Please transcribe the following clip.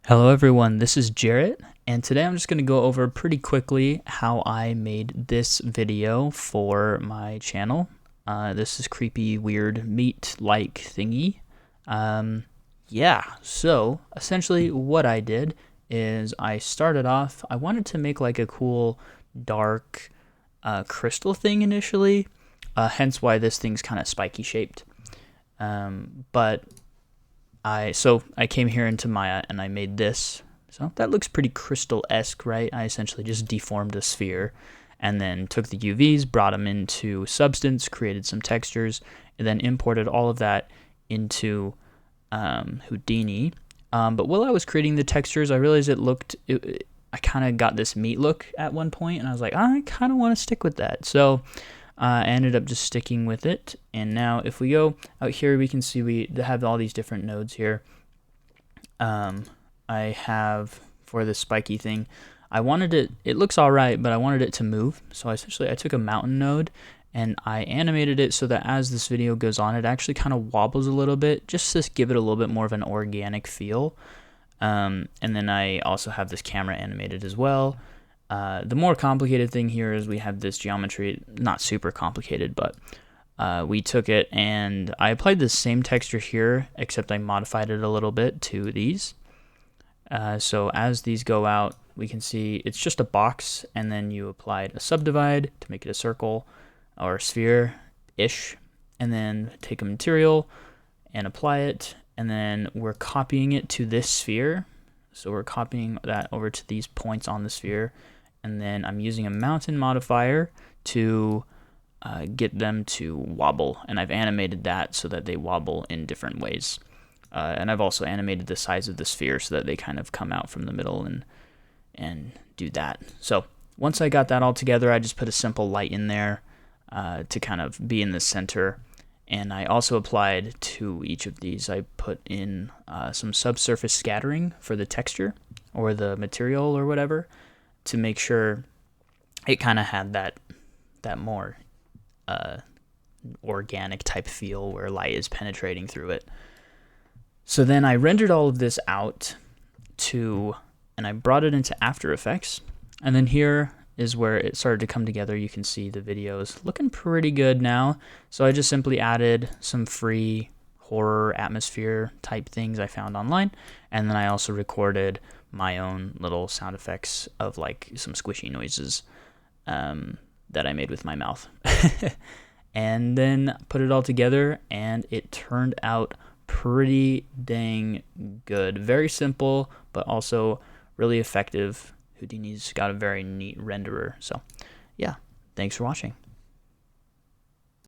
Hello everyone, this is Jarrett, and today I'm just going to go over pretty quickly how I made this video for my channel. This is creepy, weird, meat-like thingy. So essentially what I did is I started off, I wanted to make like a cool dark crystal thing initially, hence why this thing's kind of spiky shaped. But I came here into Maya and I made this. So that looks pretty crystal-esque, right? I essentially just deformed a sphere and then took the UVs, brought them into Substance, created some textures, and then imported all of that into Houdini. But while I was creating the textures, I realized I kind of got this meat look at one point, and I was like, I kind of want to stick with that. So I ended up just sticking with it. And now if we go out here, we can see we have all these different nodes here. I have, for this spiky thing, I wanted it looks all right, but I wanted it to move. So essentially I took a mountain node and I animated it so that as this video goes on, it actually kind of wobbles a little bit, just to give it a little bit more of an organic feel. And then I also have this camera animated as well. The more complicated thing here is we have this geometry, not super complicated, but we took it and I applied the same texture here, except I modified it a little bit to these. So as these go out, we can see it's just a box, and then you applied a subdivide to make it a circle or a sphere-ish, and then take a material and apply it, and then we're copying it to this sphere. So we're copying that over to these points on the sphere, and then I'm using a mountain modifier to get them to wobble, and I've animated that so that they wobble in different ways. And I've also animated the size of the sphere so that they kind of come out from the middle and do that. So once I got that all together, I just put a simple light in there to kind of be in the center. And I also applied to each of these, I put in some subsurface scattering for the texture or the material or whatever, to make sure it kind of had that more organic type feel where light is penetrating through it. So then I rendered all of this out and I brought it into After Effects. And then here is where it started to come together. You can see the videos looking pretty good now. So I just simply added some free horror atmosphere type things I found online. And then I also recorded my own little sound effects of like some squishy noises that I made with my mouth. And then put it all together, and it turned out pretty dang good. Very simple, but also really effective. Houdini's got a very neat renderer. So yeah, thanks for watching.